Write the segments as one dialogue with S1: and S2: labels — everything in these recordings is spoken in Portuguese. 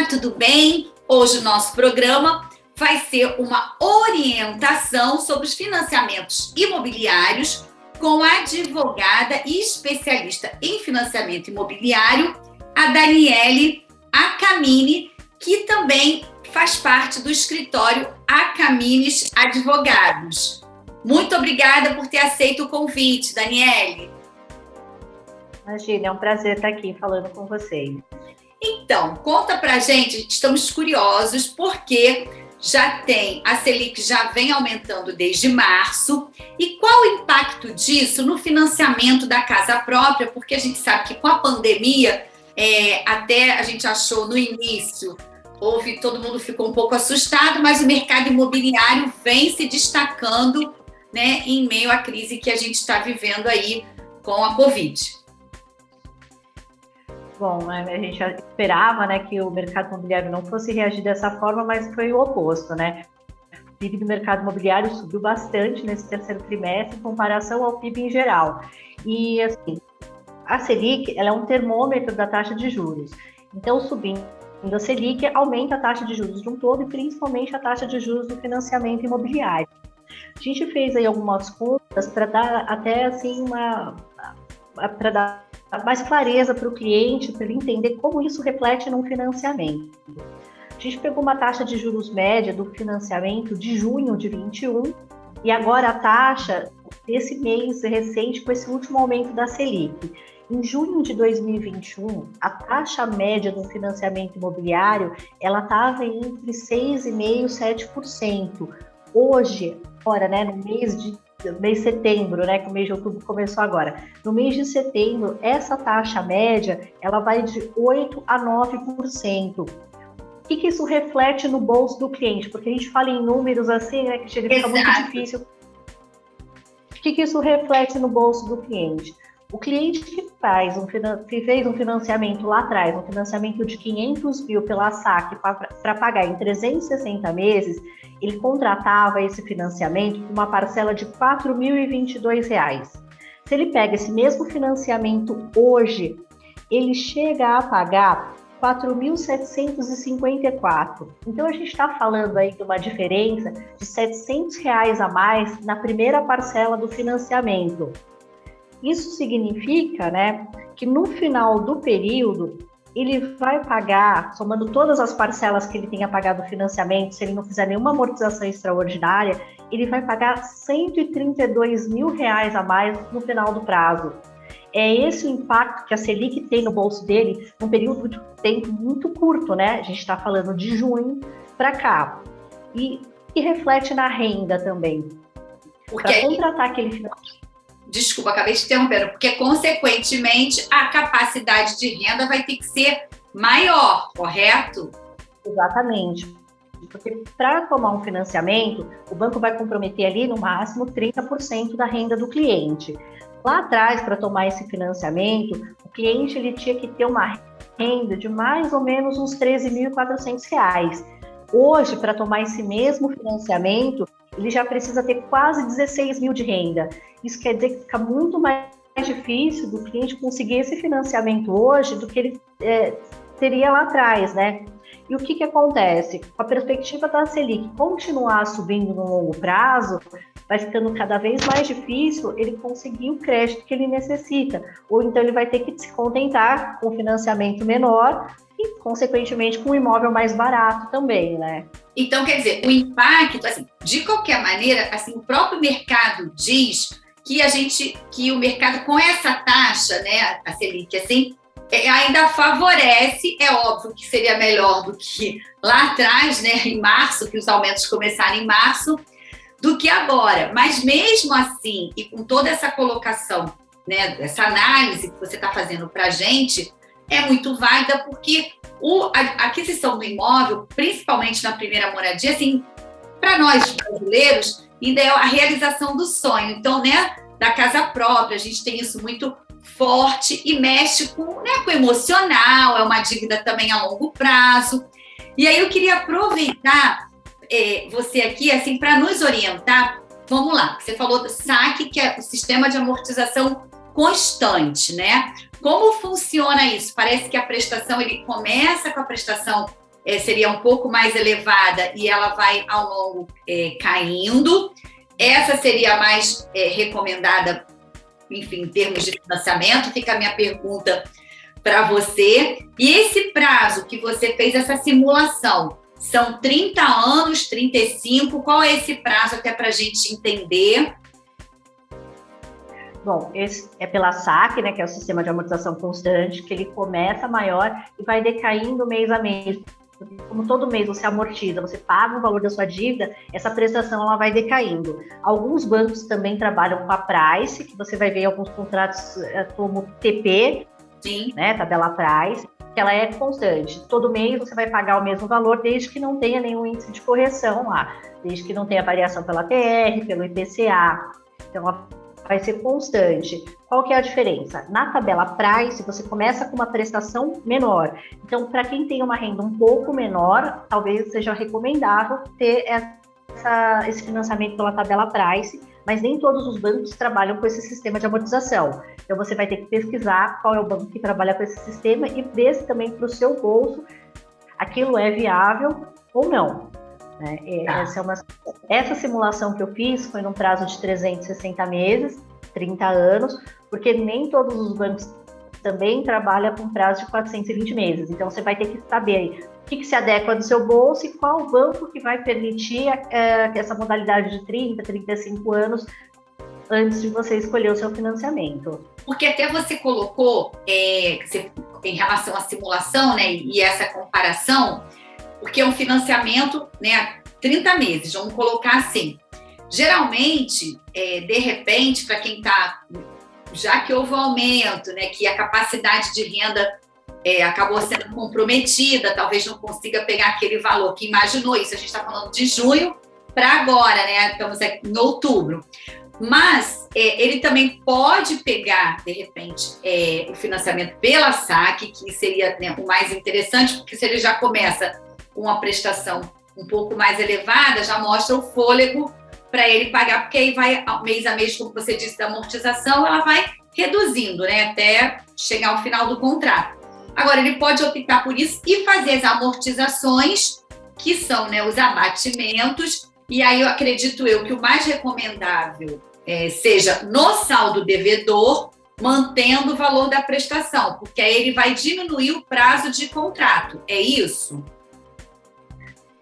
S1: tudo bem? Hoje o nosso programa vai ser uma orientação sobre os financiamentos imobiliários com a advogada e especialista em financiamento imobiliário, a Daniele Acamini, que também faz parte do escritório Acamines Advogados. Muito obrigada por ter aceito o convite, Daniele.
S2: Imagina, é um prazer estar aqui falando com vocês.
S1: Então, conta pra gente, estamos curiosos, porque a Selic já vem aumentando desde março, e qual o impacto disso no financiamento da casa própria? Porque a gente sabe que com a pandemia, até a gente achou no início, todo mundo ficou um pouco assustado, mas o mercado imobiliário vem se destacando, né, em meio à crise que a gente está vivendo aí com a Covid.
S2: Bom, a gente já esperava, né, que o mercado imobiliário não fosse reagir dessa forma, mas foi o oposto, né? O PIB do mercado imobiliário subiu bastante nesse terceiro trimestre em comparação ao PIB em geral. E, assim, a Selic, ela é um termômetro da taxa de juros. Então, subindo a Selic, aumenta a taxa de juros de um todo e principalmente a taxa de juros do financiamento imobiliário. A gente fez aí algumas contas para dar até, assim, para dar mais clareza para o cliente, para ele entender como isso reflete num financiamento. A gente pegou uma taxa de juros média do financiamento de junho de 21 e agora a taxa desse mês recente com esse último aumento da Selic. Em junho de 2021, a taxa média do financiamento imobiliário ela estava entre 6,5% e 7%. Hoje, agora, né, no mês de setembro, né, que o mês de outubro começou agora. No mês de setembro, essa taxa média, ela vai de 8% a 9%. O que isso reflete no bolso do cliente? Porque a gente fala em números assim, né, que chega a ficar muito difícil. O que isso reflete no bolso do cliente? O cliente que fez um financiamento lá atrás, um financiamento de 500 mil pela SAC para pagar em 360 meses, ele contratava esse financiamento com uma parcela de R$ 4.022. Se ele pega esse mesmo financiamento hoje, ele chega a pagar R$ 4.754. Então, a gente está falando aí de uma diferença de R$ 700 a mais na primeira parcela do financiamento. Isso significa, né, que no final do período, ele vai pagar, somando todas as parcelas que ele tenha pagado do financiamento, se ele não fizer nenhuma amortização extraordinária, ele vai pagar R$ 132 mil a mais no final do prazo. É esse o impacto que a Selic tem no bolso dele num período de tempo muito curto, né? A gente está falando de junho para cá. E reflete na renda também. Para contratar aquele financiamento.
S1: Desculpa, acabei de interromper, porque, consequentemente, a capacidade de renda vai ter que ser maior, correto?
S2: Exatamente. Porque para tomar um financiamento, o banco vai comprometer ali, no máximo, 30% da renda do cliente. Lá atrás, para tomar esse financiamento, o cliente ele tinha que ter uma renda de mais ou menos uns R$ 13.400. Hoje, para tomar esse mesmo financiamento, ele já precisa ter quase 16 mil de renda. Isso quer dizer que fica muito mais difícil do cliente conseguir esse financiamento hoje do que ele teria lá atrás, né? E o que acontece? Com a perspectiva da Selic continuar subindo no longo prazo, vai ficando cada vez mais difícil ele conseguir o crédito que ele necessita. Ou então ele vai ter que se contentar com um financiamento menor e, consequentemente, com um imóvel mais barato também, né?
S1: Então, quer dizer, o impacto, assim, de qualquer maneira, assim, o próprio mercado diz que o mercado, com essa taxa, né, a Selic, assim, ainda favorece, é óbvio que seria melhor do que lá atrás, né, em março, que os aumentos começaram em março, do que agora. Mas mesmo assim, e com toda essa colocação, né, essa análise que você está fazendo para a gente, é muito válida porque a aquisição do imóvel, principalmente na primeira moradia, assim, para nós brasileiros, ainda é a realização do sonho. Então, né, da casa própria, a gente tem isso muito forte e mexe com o emocional, é uma dívida também a longo prazo. E aí eu queria aproveitar você aqui, assim, para nos orientar. Vamos lá, você falou do SAC, que é o sistema de amortização constante, né? Como funciona isso? Parece que a prestação, ele começa com a prestação seria um pouco mais elevada e ela vai ao longo caindo. Essa seria a mais recomendada, enfim, em termos de financiamento. Fica a minha pergunta para você. E esse prazo que você fez essa simulação, são 30 anos, 35? Qual é esse prazo até para a gente entender?
S2: Bom, esse é pela SAC, né, que é o Sistema de Amortização Constante, que ele começa maior e vai decaindo mês a mês. Como todo mês você amortiza, você paga o valor da sua dívida, essa prestação ela vai decaindo. Alguns bancos também trabalham com a Price, que você vai ver alguns contratos como TP,
S1: sim,
S2: né, tabela Price, que ela é constante. Todo mês você vai pagar o mesmo valor, desde que não tenha nenhum índice de correção lá, desde que não tenha variação pela TR, pelo IPCA. Então, ela vai ser constante. Qual que é a diferença? Na tabela Price, você começa com uma prestação menor. Então, para quem tem uma renda um pouco menor, talvez seja recomendável ter esse financiamento pela tabela Price, mas nem todos os bancos trabalham com esse sistema de amortização. Então, você vai ter que pesquisar qual é o banco que trabalha com esse sistema e ver se também para o seu bolso aquilo é viável ou não. Essa simulação que eu fiz foi num prazo de 360 meses, 30 anos, porque nem todos os bancos também trabalham com prazo de 420 meses. Então, você vai ter que saber aí o que se adequa do seu bolso e qual banco que vai permitir essa modalidade de 30, 35 anos antes de você escolher o seu financiamento.
S1: Porque até você colocou, em relação à simulação, né, e essa comparação, porque é um financiamento, né, 30 meses, vamos colocar assim. Geralmente, de repente, para quem está, já que houve um aumento, né, que a capacidade de renda acabou sendo comprometida, talvez não consiga pegar aquele valor que imaginou isso. A gente está falando de junho para agora, né? Estamos aqui em outubro. Mas ele também pode pegar, de repente, o financiamento pela SAC, que seria, né, o mais interessante, porque se ele já começa com uma prestação um pouco mais elevada, já mostra o fôlego para ele pagar, porque aí vai mês a mês, como você disse, da amortização, ela vai reduzindo, né, até chegar ao final do contrato. Agora, ele pode optar por isso e fazer as amortizações, que são, né, os abatimentos, e aí eu acredito que o mais recomendável seja no saldo devedor, mantendo o valor da prestação, porque aí ele vai diminuir o prazo de contrato, é isso?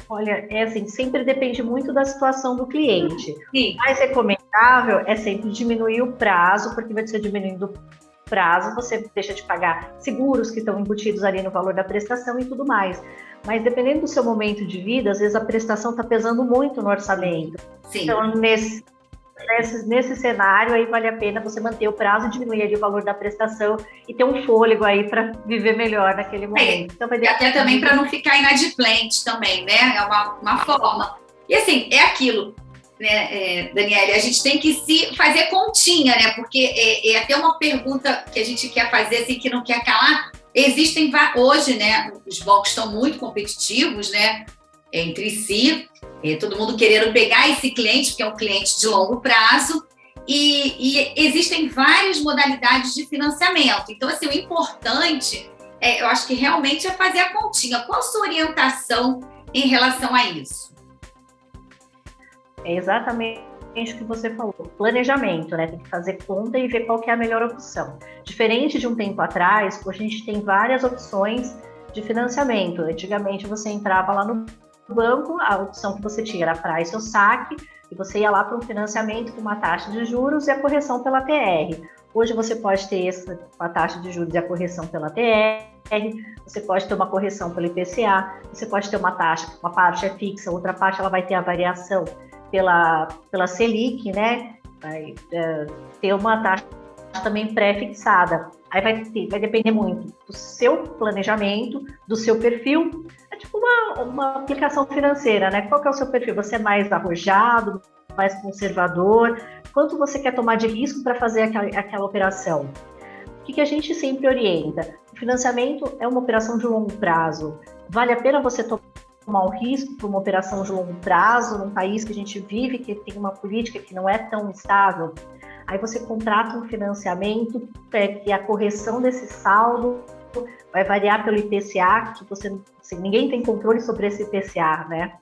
S2: Olha, assim, sempre depende muito da situação do cliente.
S1: Sim.
S2: O mais recomendável é sempre diminuir o prazo, porque vai ser diminuindo o prazo, você deixa de pagar seguros que estão embutidos ali no valor da prestação e tudo mais. Mas dependendo do seu momento de vida, às vezes a prestação está pesando muito no orçamento.
S1: Sim.
S2: Então, nesse cenário, aí vale a pena você manter o prazo, diminuir ali o valor da prestação e ter um fôlego aí para viver melhor naquele momento. Então,
S1: e até também para não ficar inadimplente também, né? É uma forma. E assim, é aquilo, né, Daniele, a gente tem que se fazer continha, né? Porque é até uma pergunta que a gente quer fazer, assim, que não quer calar. Existem hoje, né? Os bancos estão muito competitivos, né? Entre si. Todo mundo querendo pegar esse cliente, porque é um cliente de longo prazo, e existem várias modalidades de financiamento. Então, assim, o importante, eu acho que realmente é fazer a continha. Qual a sua orientação em relação a isso?
S2: É exatamente o que você falou, planejamento, né? Tem que fazer conta e ver qual que é a melhor opção. Diferente de um tempo atrás, hoje a gente tem várias opções de financiamento. Antigamente, você entrava lá no banco, a opção que você tinha era Price ou SAC, e você ia lá para um financiamento com uma taxa de juros e a correção pela TR. Hoje você pode ter a taxa de juros e a correção pela TR, você pode ter uma correção pelo IPCA, você pode ter uma taxa, uma parte é fixa, outra parte ela vai ter a variação pela Selic, né? Vai ter uma taxa também pré-fixada. Aí vai depender muito do seu planejamento, do seu perfil. É tipo uma aplicação financeira, né? Qual que é o seu perfil? Você é mais arrojado, mais conservador? Quanto você quer tomar de risco para fazer aquela operação? O que a gente sempre orienta? O financiamento é uma operação de longo prazo. Vale a pena você tomar um risco para uma operação de longo prazo num país que a gente vive, que tem uma política que não é tão estável? Aí você contrata um financiamento que a correção desse saldo vai variar pelo IPCA, que assim, ninguém tem controle sobre esse IPCA, né?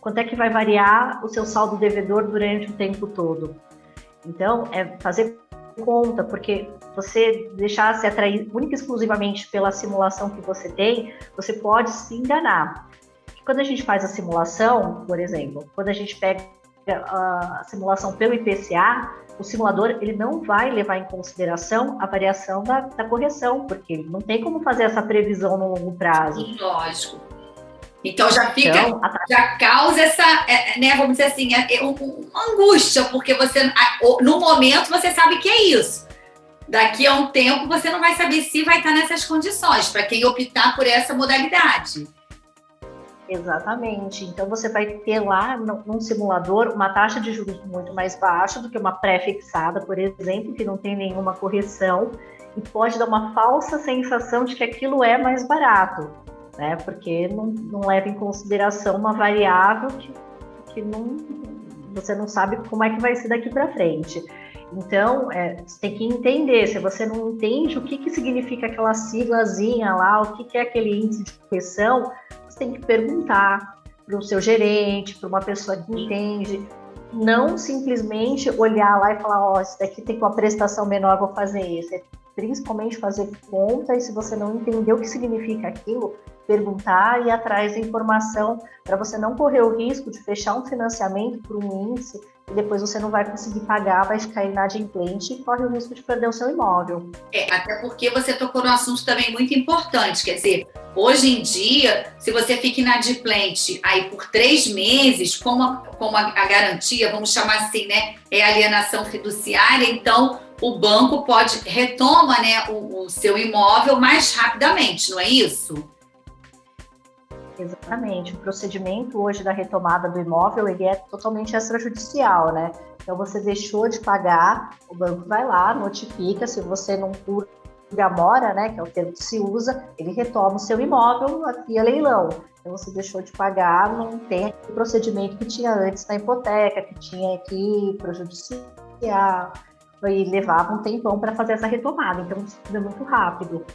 S2: Quanto é que vai variar o seu saldo devedor durante o tempo todo? Então, é fazer conta, porque você deixar se atrair única e exclusivamente pela simulação que você tem, você pode se enganar. Quando a gente faz a simulação, por exemplo, quando a gente pega a simulação pelo IPCA, o simulador ele não vai levar em consideração a variação da correção, porque ele não tem como fazer essa previsão no longo prazo.
S1: Lógico. Então já já causa essa, né, vamos dizer assim, uma angústia, porque você, no momento, você sabe que é isso. Daqui a um tempo, você não vai saber se vai estar nessas condições, para quem optar por essa modalidade.
S2: Exatamente. Então, você vai ter lá, num simulador, uma taxa de juros muito mais baixa do que uma pré-fixada, por exemplo, que não tem nenhuma correção, e pode dar uma falsa sensação de que aquilo é mais barato, né? Porque não leva em consideração uma variável que você não sabe como é que vai ser daqui para frente. Então, você tem que entender. Se você não entende o que significa aquela siglazinha lá, o que é aquele índice de correção, você tem que perguntar para o seu gerente, para uma pessoa que entende. Não simplesmente olhar lá e falar, ó, esse daqui tem uma prestação menor, vou fazer esse. É principalmente fazer conta, e se você não entender o que significa aquilo, perguntar e ir atrás de informação para você não correr o risco de fechar um financiamento por um índice e depois você não vai conseguir pagar, vai ficar inadimplente e corre o risco de perder o seu imóvel.
S1: Até porque você tocou num assunto também muito importante, quer dizer, hoje em dia, se você fica inadimplente aí por 3 meses, como a garantia, vamos chamar assim, né, é alienação fiduciária, então o banco retoma, né, o seu imóvel mais rapidamente, não é isso?
S2: Exatamente. O procedimento hoje da retomada do imóvel, ele é totalmente extrajudicial, né? Então, você deixou de pagar, o banco vai lá, notifica, se você não purga mora, né, que é o termo que se usa, ele retoma o seu imóvel via leilão. Então, você deixou de pagar, não tem o procedimento que tinha antes na hipoteca, que tinha que ir para o judicial, e levava um tempão para fazer essa retomada. Então, isso é muito rápido.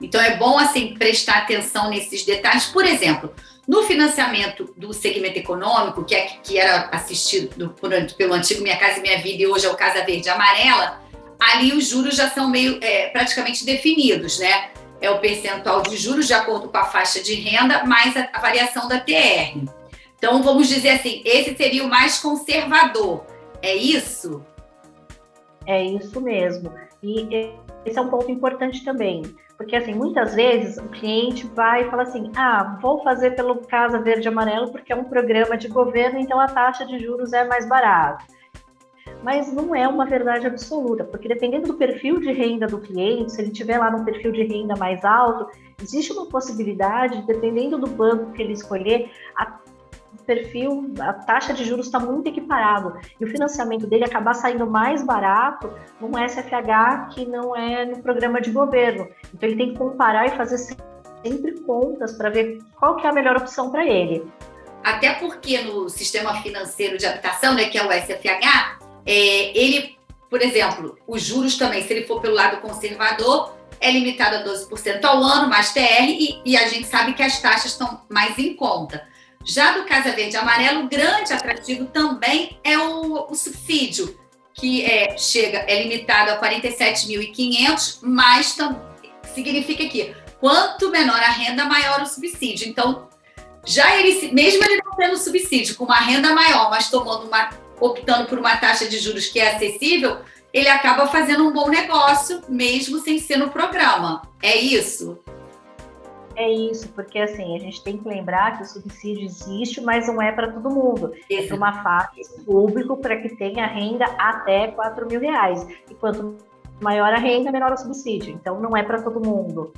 S1: Então, é bom, assim, prestar atenção nesses detalhes. Por exemplo, no financiamento do segmento econômico, que era assistido pelo antigo Minha Casa e Minha Vida e hoje é o Casa Verde e Amarela, ali os juros já são meio praticamente definidos, né? É o percentual de juros de acordo com a faixa de renda mais a variação da TR. Então, vamos dizer assim, esse seria o mais conservador. É isso?
S2: É isso mesmo. E esse é um ponto importante também. Porque, assim, muitas vezes o cliente vai e fala assim, vou fazer pelo Casa Verde e Amarelo porque é um programa de governo, então a taxa de juros é mais barata. Mas não é uma verdade absoluta, porque dependendo do perfil de renda do cliente, se ele tiver lá no perfil de renda mais alto, existe uma possibilidade, dependendo do banco que ele escolher, a taxa de juros está muito equiparado e o financiamento dele acabar saindo mais barato num SFH que não é no programa de governo. Então ele tem que comparar e fazer sempre contas para ver qual que é a melhor opção para ele.
S1: Até porque no sistema financeiro de habitação, né, que é o SFH, ele, por exemplo, os juros também, se ele for pelo lado conservador, é limitado a 12% ao ano, mais TR, e a gente sabe que as taxas estão mais em conta. Já do Casa Verde e Amarelo, o grande atrativo também é o subsídio, que é limitado a 47.500, mas significa que quanto menor a renda, maior o subsídio. Então, mesmo ele não tendo subsídio, com uma renda maior, mas optando por uma taxa de juros que é acessível, ele acaba fazendo um bom negócio, mesmo sem ser no programa. É isso?
S2: É isso, porque assim, a gente tem que lembrar que o subsídio existe, mas não é para todo mundo. É para uma faixa pública para que tenha renda até R$4.000. E quanto maior a renda, menor o subsídio. Então, não é para todo mundo.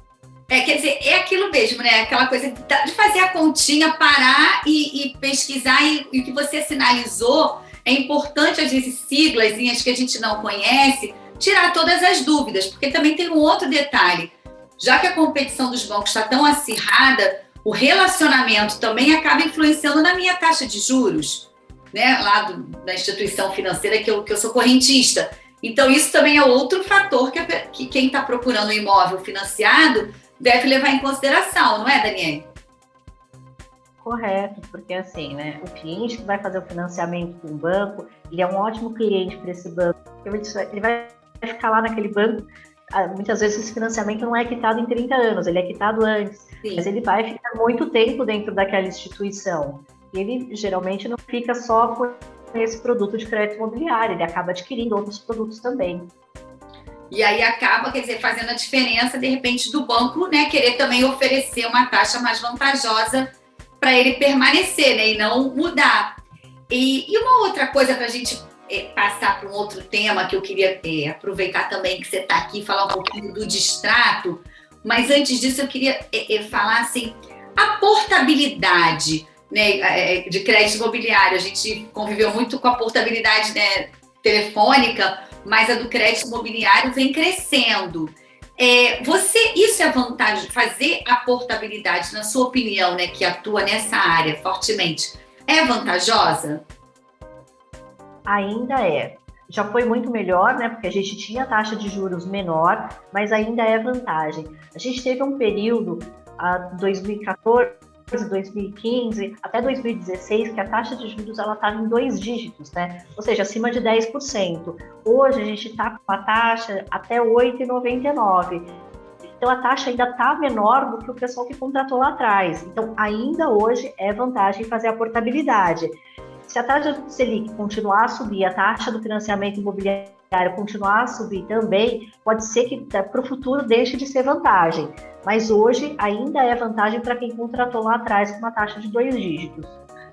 S1: Quer dizer, é aquilo mesmo, né? Aquela coisa de fazer a continha, parar e pesquisar. E o que você sinalizou, é importante, às vezes, siglazinhas que a gente não conhece, tirar todas as dúvidas. Porque também tem um outro detalhe. Já que a competição dos bancos está tão acirrada, o relacionamento também acaba influenciando na minha taxa de juros, né? Lá da instituição financeira que eu sou correntista. Então, isso também é outro fator que quem está procurando um imóvel financiado deve levar em consideração, não é, Daniele?
S2: Correto, porque assim, né, o cliente que vai fazer o financiamento com o banco, ele é um ótimo cliente para esse banco, ele vai ficar lá naquele banco. Muitas vezes esse financiamento não é quitado em 30 anos, ele é quitado antes,
S1: Sim.
S2: mas ele vai ficar muito tempo dentro daquela instituição. E ele geralmente não fica só com esse produto de crédito imobiliário, ele acaba adquirindo outros produtos também.
S1: E aí acaba, quer dizer, fazendo a diferença, de repente, do banco, né, querer também oferecer uma taxa mais vantajosa para ele permanecer, né, e não mudar. E uma outra coisa para a gente passar para um outro tema que eu queria aproveitar também que você está aqui, falar um pouquinho do distrato, mas antes disso eu queria falar assim, a portabilidade, né, de crédito imobiliário. A gente conviveu muito com a portabilidade, né, telefônica, mas a do crédito imobiliário vem crescendo. Isso é vantagem, fazer a portabilidade, na sua opinião, né, que atua nessa área fortemente, é vantajosa?
S2: Ainda é. Já foi muito melhor, né? Porque a gente tinha taxa de juros menor, mas ainda é vantagem. A gente teve um período, 2014, 2015, até 2016, que a taxa de juros ela estava em 2 dígitos, né? Ou seja, acima de 10%. Hoje a gente está com a taxa até 8,99%. Então a taxa ainda está menor do que o pessoal que contratou lá atrás. Então ainda hoje é vantagem fazer a portabilidade. Se a taxa Selic continuar a subir, a taxa do financiamento imobiliário continuar a subir também, pode ser que para o futuro deixe de ser vantagem. Mas hoje ainda é vantagem para quem contratou lá atrás com uma taxa de 2 dígitos.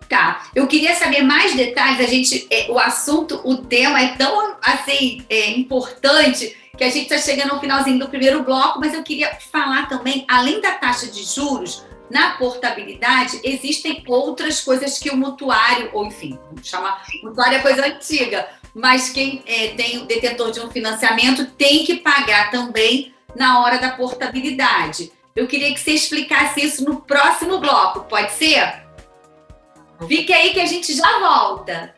S1: Tá, eu queria saber mais detalhes. O assunto, o tema é tão assim, importante que a gente está chegando ao finalzinho do primeiro bloco, mas eu queria falar também, além da taxa de juros, na portabilidade, existem outras coisas que o mutuário, ou enfim, vamos chamar, mutuário é coisa antiga, mas quem tem o detentor de um financiamento tem que pagar também na hora da portabilidade. Eu queria que você explicasse isso no próximo bloco, pode ser? Fique aí que a gente já volta.